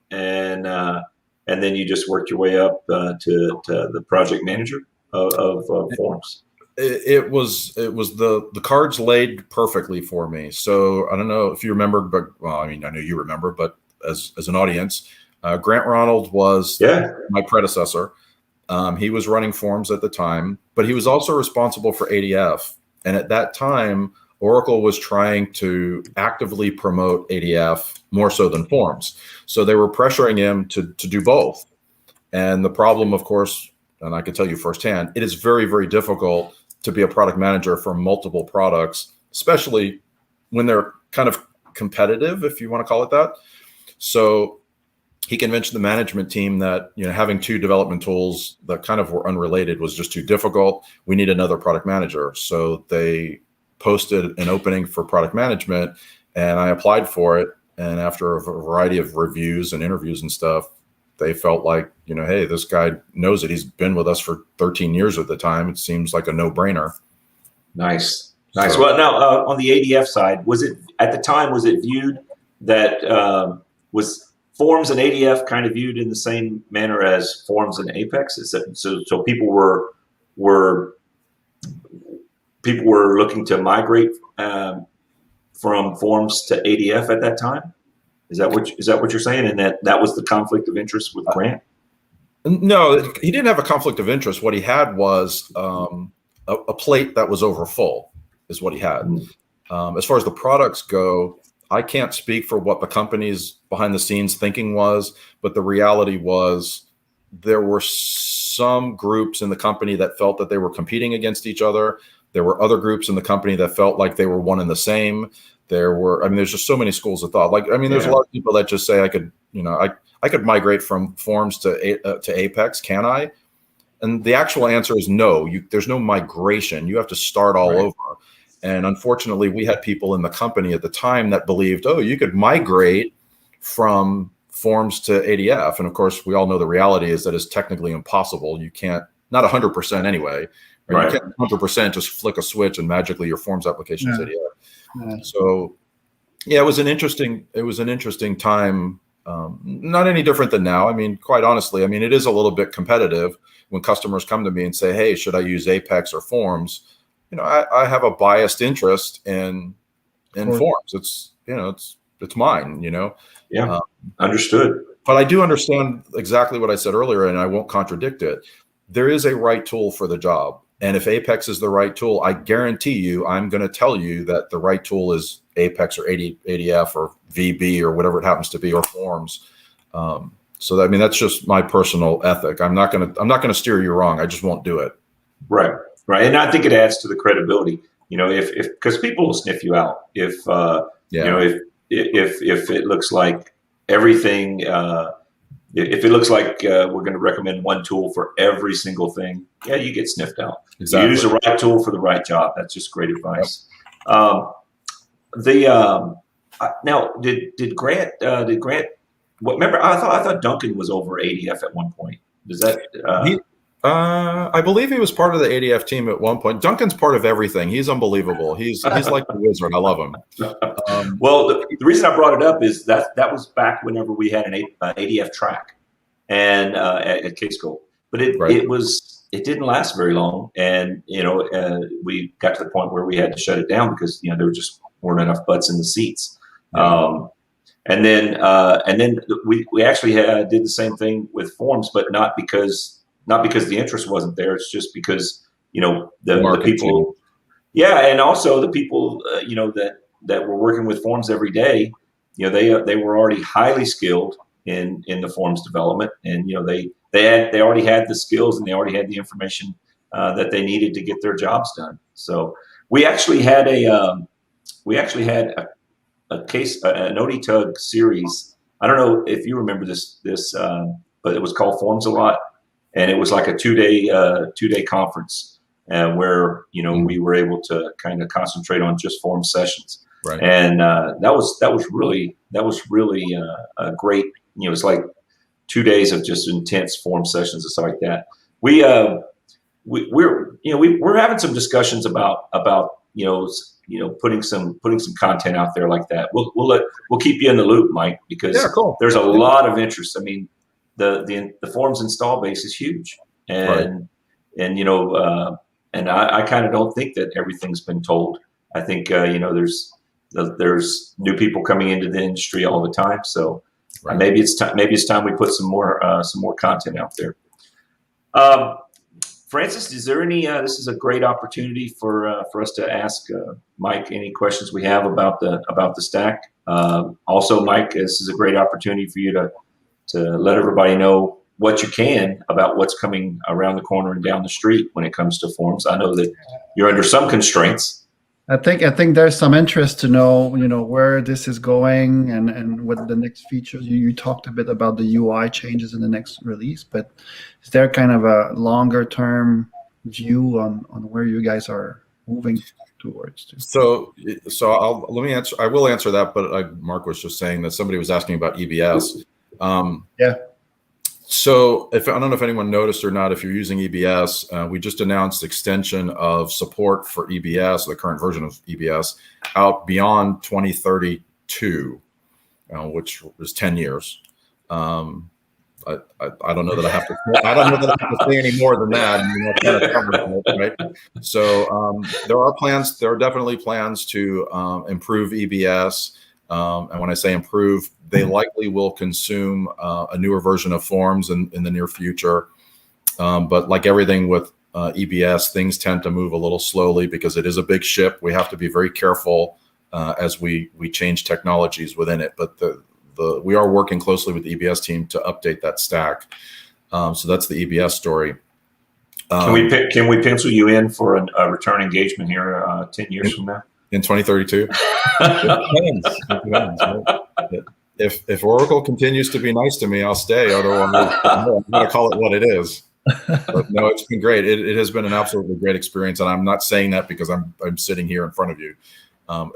and then you just worked your way up to the project manager of Forms. It was the cards laid perfectly for me. So I don't know if you remember, but I know you remember, but as an audience, Grant Ronald was my predecessor. He was running forms at the time, but he was also responsible for ADF. And at that time, Oracle was trying to actively promote ADF more so than forms. So they were pressuring him to do both. And the problem, of course, and I can tell you firsthand, it is very, very difficult to be a product manager for multiple products, especially when they're kind of competitive, if you want to call it that. So he convinced the management team that, you know, having two development tools that kind of were unrelated was just too difficult. We need another product manager. So they posted an opening for product management, and I applied for it. And after a variety of reviews and interviews and stuff, they felt like, you know, hey, this guy knows it. He's been with us for 13 years at the time. It seems like a no-brainer. Nice. Nice. So, Well, now on the ADF side, was it at the time, was it viewed that was forms and ADF kind of viewed in the same manner as forms and Apex? Is that, so people were looking to migrate from forms to ADF at that time? Is that what you're saying? And that was the conflict of interest with Grant? No, he didn't have a conflict of interest. What he had was a plate that was over full is what he had. As far as the products go, I can't speak for what the company's behind the scenes thinking was, but the reality was there were some groups in the company that felt that they were competing against each other. There were other groups in the company that felt like they were one and the same. There's just so many schools of thought. There's a lot of people that just say I could migrate from forms to Apex. Can I? And the actual answer is no. There's no migration. You have to start all over. And unfortunately, we had people in the company at the time that believed, oh, you could migrate from forms to ADF. And of course, we all know the reality is that it's technically impossible. You can't, not 100% anyway. Right? You can't 100% just flick a switch and magically your forms application is ADF. Yeah. So, yeah, it was an interesting time. Not any different than now. I mean, quite honestly, it is a little bit competitive when customers come to me and say, hey, should I use Apex or forms? I have a biased interest in forms. It's mine, Yeah. Understood. But I do understand exactly what I said earlier, and I won't contradict it. There is a right tool for the job. And if Apex is the right tool, I guarantee you, I'm going to tell you that the right tool is Apex or ADF or VB or whatever it happens to be, or forms. That's just my personal ethic. I'm not going to steer you wrong. I just won't do it. Right. Right. And I think it adds to the credibility, because people will sniff you out if it looks like everything, if it looks like we're going to recommend one tool for every single thing, you get sniffed out. Exactly. You use the right tool for the right job. That's just great advice. Yep. Now, did Grant? Remember, I thought Duncan was over ADF at one point. Does that? I believe he was part of the ADF team at one point. Duncan's part of everything. He's unbelievable. He's like the wizard. I love him. Well, the reason I brought it up is that was back whenever we had an ADF track and at K-School, but it didn't last very long, and we got to the point where we had to shut it down because there just weren't enough butts in the seats. Yeah. And then we actually did the same thing with forms, but not because the interest wasn't there. It's just because, the people, and also the people, that were working with forms every day, they were already highly skilled in the forms development, and they already had the skills and they already had the information that they needed to get their jobs done. So we actually had a case, an OD-Tug series. I don't know if you remember this, but it was called Forms a Lot. And it was like a two-day conference where we were able to kind of concentrate on just form sessions, right? And that was really great. It's like 2 days of just intense form sessions and stuff like that. We're having some discussions about putting some content out there like that. We'll keep you in the loop, Mike, because there's a lot of interest. The forms install base is huge, and I kind of don't think that everything's been told. I think there's new people coming into the industry all the time, so maybe it's time we put some more content out there. Um, Francis, is there any? This is a great opportunity for us to ask Mike any questions we have about the stack. Also, Mike, this is a great opportunity for you to let everybody know what you can about what's coming around the corner and down the street when it comes to forms. I know that you're under some constraints. I think there's some interest to know, where this is going and what the next features. You talked a bit about the UI changes in the next release, but is there kind of a longer term view on where you guys are moving towards? So let me answer. I will answer that, but Mark was just saying that somebody was asking about EBS. Yeah. So I don't know if anyone noticed or not, if you're using EBS, we just announced extension of support for EBS, the current version of EBS, out beyond 2032, which is 10 years. I don't know that I have to. I don't know that I have to say any more than that. Kind of covers it, right? So there are plans. There are definitely plans to improve EBS. And when I say improve, they likely will consume a newer version of forms in the near future. But like everything with EBS, things tend to move a little slowly because it is a big ship. We have to be very careful as we change technologies within it. But we are working closely with the EBS team to update that stack. So that's the EBS story. Can we pencil you in for a return engagement here 10 years from now? In 2032? It depends, right? If Oracle continues to be nice to me, I'll stay. Otherwise, I'm going to call it what it is. But no, it's been great. It has been an absolutely great experience, and I'm not saying that because I'm sitting here in front of you.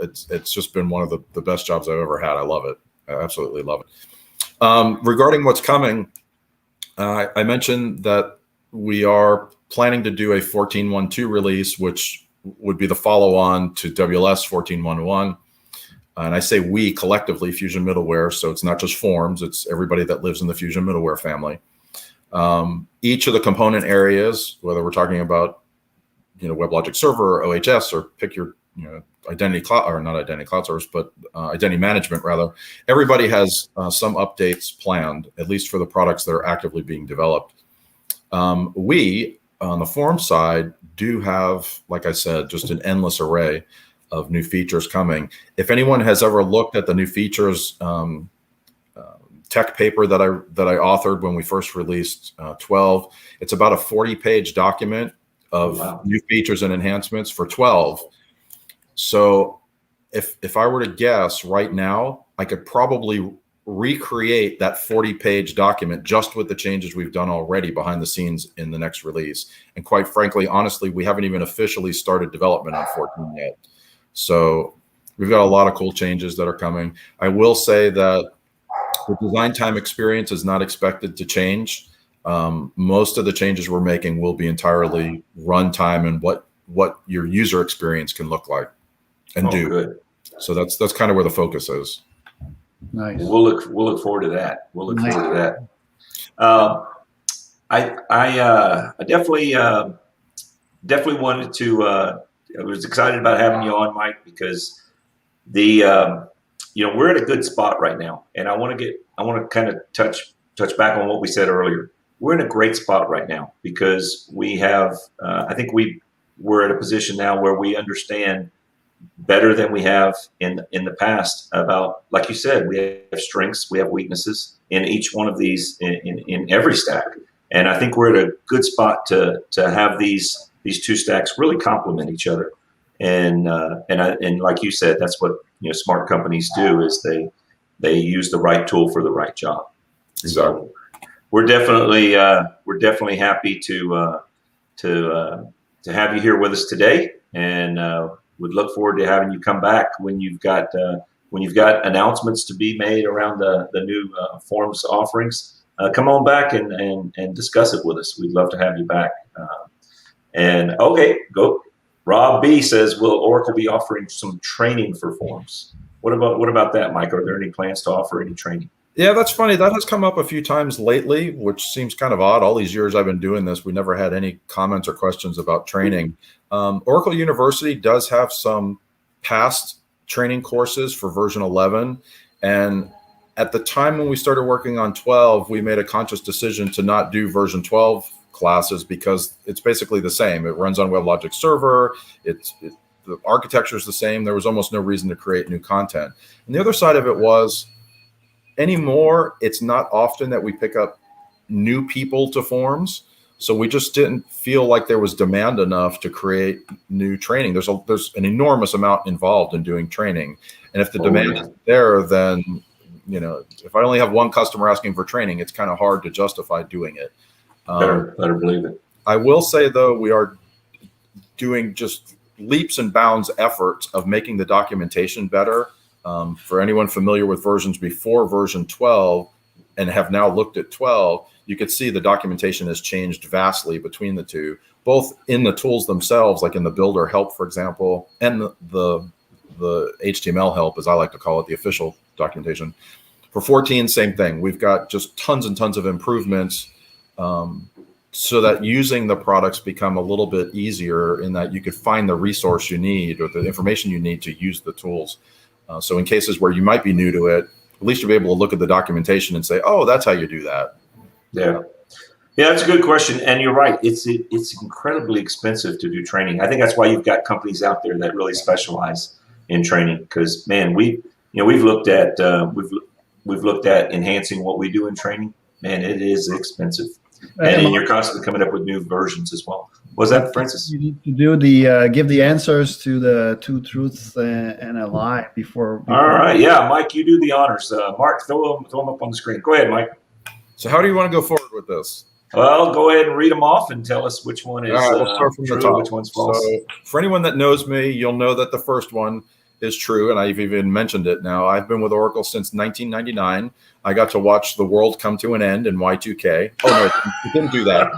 It's just been one of the best jobs I've ever had. I love it. I absolutely love it. Regarding what's coming, I mentioned that we are planning to do a 14.1.2 release, which would be the follow-on to WLS 14.1.1. And I say we collectively, Fusion Middleware. So it's not just forms, it's everybody that lives in the Fusion Middleware family. Each of the component areas, whether we're talking about, WebLogic Server or OHS, or pick your, identity cloud, or not identity cloud service, but identity management rather, everybody has some updates planned, at least for the products that are actively being developed. We, on the form side, do have, like I said, just an endless array of new features coming. If anyone has ever looked at the new features tech paper that I authored when we first released 12, it's about a 40-page document of new features and enhancements for 12. So if I were to guess right now, I could probably recreate that 40-page document just with the changes we've done already behind the scenes in the next release. And quite frankly, honestly, we haven't even officially started development on 14 yet. So we've got a lot of cool changes that are coming. I will say that the design time experience is not expected to change. Most of the changes we're making will be entirely runtime and what your user experience can look like and do. Good. So that's kind of where the focus is. Nice. We'll look forward to that. We'll look forward to that. I definitely wanted to. I was excited about having you on, Mike, because we're at a good spot right now, and I want to kind of touch back on what we said earlier. We're in a great spot right now because we have. I think we're at a position now where we understand better than we have in the past about, like you said, we have strengths, we have weaknesses in each one of these in every stack, and I think we're at a good spot to have these two stacks really complement each other, and like you said, that's what smart companies do, is they use the right tool for the right job. Exactly. So we're definitely happy to have you here with us today, and would look forward to having you come back when you've got announcements to be made around the new forms offerings. Come on back and discuss it with us. We'd love to have you back. And okay, go. Rob B says, will Oracle be offering some training for forms? What about that, Mike? Are there any plans to offer any training? Yeah, that's funny. That has come up a few times lately, which seems kind of odd. All these years I've been doing this, we never had any comments or questions about training. Oracle University does have some past training courses for version 11. And at the time when we started working on 12, we made a conscious decision to not do version 12 classes because it's basically the same. It runs on WebLogic server. The architecture is the same. There was almost no reason to create new content. And the other side of it was anymore, it's not often that we pick up new people to forums. So we just didn't feel like there was demand enough to create new training. There's an enormous amount involved in doing training. And if the demand is there, then, if I only have one customer asking for training, it's kind of hard to justify doing it. Better believe it. I will say, though, we are doing just leaps and bounds efforts of making the documentation better. For anyone familiar with versions before version 12 and have now looked at 12, you could see the documentation has changed vastly between the two, both in the tools themselves, like in the builder help, for example, and the HTML help, as I like to call it, the official documentation. For 14, same thing. We've got just tons and tons of improvements so that using the products become a little bit easier in that you could find the resource you need or the information you need to use the tools. So in cases where you might be new to it, at least you'll be able to look at the documentation and say, oh, that's how you do that. Yeah. Yeah, that's a good question. And you're right. It's incredibly expensive to do training. I think that's why you've got companies out there that really specialize in training. Because, man, we've looked at enhancing what we do in training. Man, it is expensive. And then you're constantly coming up with new versions as well. Was that, Francis? You need to do give the answers to the 2 truths and a lie before. All right. Yeah, Mike, you do the honors. Mark, throw them up on the screen. Go ahead, Mike. So how do you want to go forward with this? Well, go ahead and read them off and tell us which one is All right, we'll start from true, the top. which one's false. So for anyone that knows me, you'll know that the first one is true, and I've even mentioned it now. I've been with Oracle since 1999. I got to watch the world come to an end in Y2K. Oh, no, it didn't do that.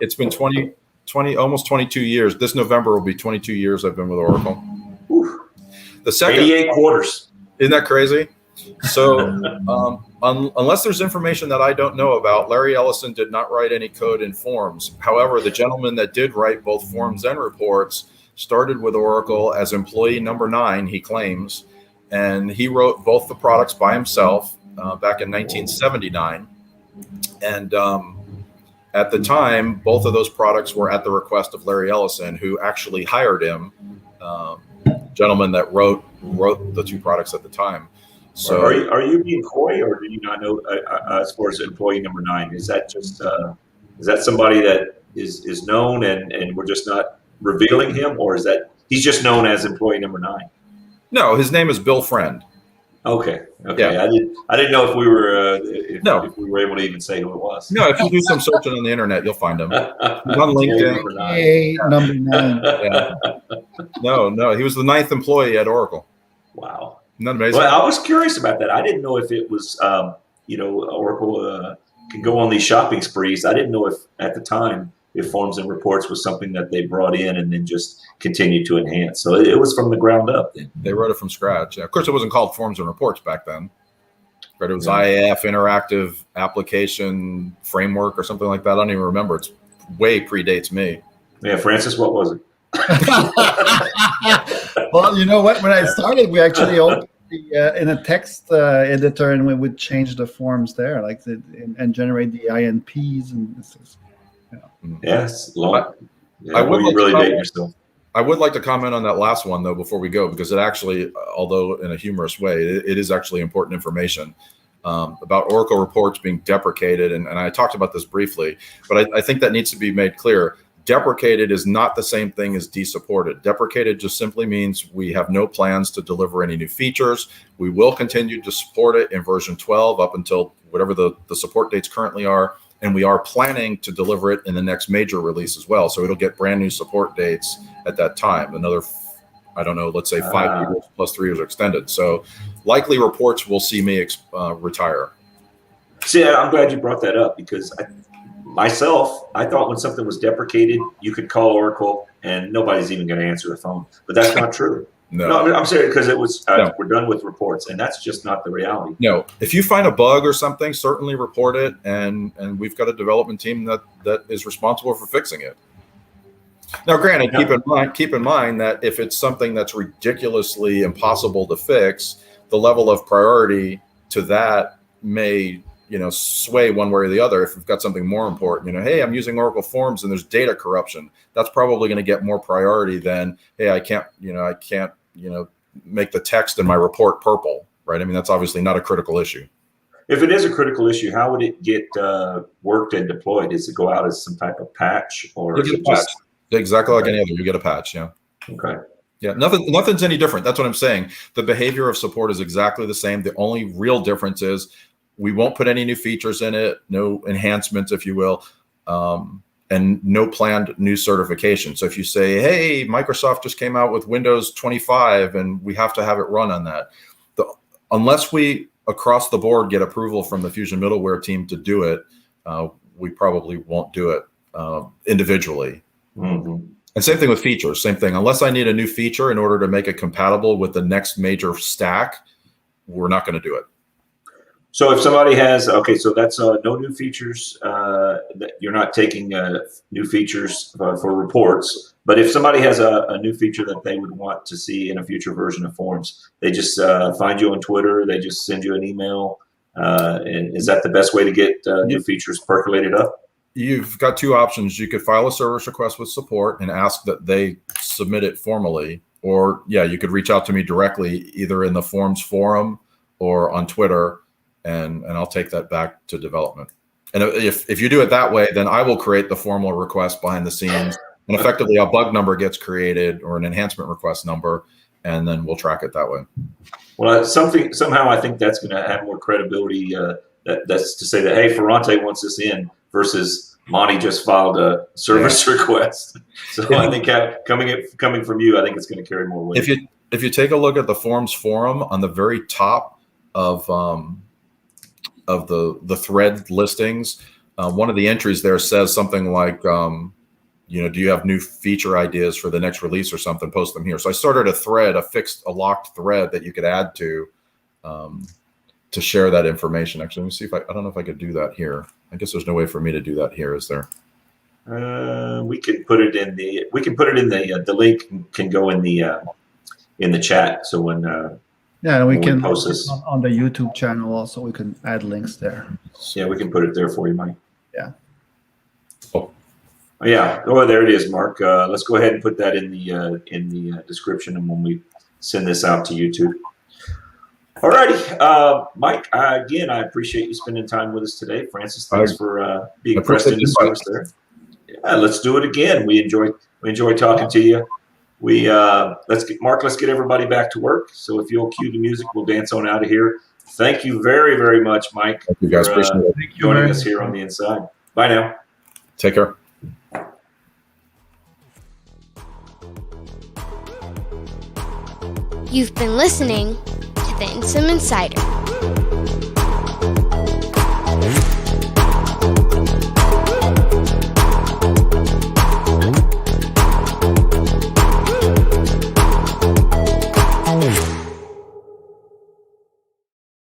It's been 20, almost 22 years. This November will be 22 years I've been with Oracle. Whew. The second, 88 quarters. Isn't that crazy? So unless there's information that I don't know about, Larry Ellison did not write any code in forms. However, the gentleman that did write both forms and reports started with Oracle as employee number 9, he claims, and he wrote both the products by himself back in 1979. And at the time, both of those products were at the request of Larry Ellison, who actually hired him, gentleman that wrote the 2 products at the time. So are you being coy, or do you not know as far as employee number 9? Is that just is that somebody that is known and we're just not revealing him, or is that he's just known as employee number 9? No, his name is Bill Friend. Okay. Yeah. I didn't know if we were if we were able to even say who it was. No, if you do some searching on the internet, you'll find him. He's on LinkedIn. Number 9. Yeah. No, he was the 9th employee at Oracle. Wow. Isn't that amazing? Well, I was curious about that. I didn't know if it was, Oracle can go on these shopping sprees. I didn't know if at the time if forms and reports was something that they brought in and then just continued to enhance. So it was from the ground up then. They wrote it from scratch. Yeah. Of course, it wasn't called forms and reports back then. Right? It was IAF, Interactive Application Framework or something like that. I don't even remember. It's way predates me. Yeah, Francis, what was it? Well, you know what? When I started, we actually opened in a text editor, and we would change the forms there, and generate the INPs and this is. Yes, I would like really dating yourself. I would like to comment on that last one though before we go, because it actually, although in a humorous way, it is actually important information about Oracle reports being deprecated, and I talked about this briefly, but I think that needs to be made clear. Deprecated is not the same thing as desupported. Deprecated just simply means we have no plans to deliver any new features. We will continue to support it in version 12 up until whatever the support dates currently are. And we are planning to deliver it in the next major release as well. So it'll get brand new support dates at that time. Another, I don't know, let's say 5 years plus 3 years extended. So likely reports will see me retire. See, I'm glad you brought that up, because I thought when something was deprecated, you could call Oracle and nobody's even going to answer the phone. But that's not true. No, I'm serious, because it was we're done with reports, and that's just not the reality. No, if you find a bug or something, certainly report it, and we've got a development team that is responsible for fixing it. Now, granted, keep in mind that if it's something that's ridiculously impossible to fix, the level of priority to that may sway one way or the other. If we've got something more important, hey, I'm using Oracle Forms and there's data corruption, that's probably going to get more priority than, hey, I can't make the text in my report purple, right? I mean, that's obviously not a critical issue. If it is a critical issue, how would it get worked and deployed? Does it go out as some type of patch, or is it just exactly like any other? You get a patch, yeah. Okay. Yeah, nothing's any different. That's what I'm saying. The behavior of support is exactly the same. The only real difference is we won't put any new features in it, no enhancements, if you will, and no planned new certification. So if you say, hey, Microsoft just came out with Windows 25 and we have to have it run on that, unless we across the board get approval from the Fusion middleware team to do it, we probably won't do it individually. Mm-hmm. And same thing with features, same thing. Unless I need a new feature in order to make it compatible with the next major stack, we're not going to do it. So if somebody has, so that's no new features, that you're not taking new features for reports, but if somebody has a new feature that they would want to see in a future version of Forms, they just find you on Twitter, they just send you an email, and is that the best way to get new features percolated up? You've got two options. You could file a service request with support and ask that they submit it formally, or you could reach out to me directly, either in the Forms forum or on Twitter, and I'll take that back to development. And if you do it that way, then I will create the formal request behind the scenes, and effectively a bug number gets created or an enhancement request number, and then we'll track it that way. Well, somehow I think that's going to have more credibility. That's to say that, hey, Ferrante wants this in, versus Monty just filed a service request. So I think coming from you, I think it's going to carry more weight. If you take a look at the Forms forum, on the very top of the thread listings, one of the entries there says something like, do you have new feature ideas for the next release or something? Post them here. So I started a thread, a locked thread that you could add to share that information. Actually, let me see if I don't know if I could do that here. I guess there's no way for me to do that here, is there? We can put it in the link can go in the chat. So when and we can post this on the YouTube channel also, we can add links there. Yeah, we can put it there for you, Mike. Yeah. Yeah. Oh, there it is, Mark. Let's go ahead and put that in the description, and when we send this out to YouTube. All righty, Mike. Again, I appreciate you spending time with us today. Francis, thanks for being present in the service there. Yeah, let's do it again. We enjoy talking to you. Let's get everybody back to work. So if you'll cue the music, we'll dance on out of here. Thank you very, very much, Mike. Thank you guys. Appreciate it. Joining us here on the Inside. Bye now. Take care. You've been listening to the Insum Insider.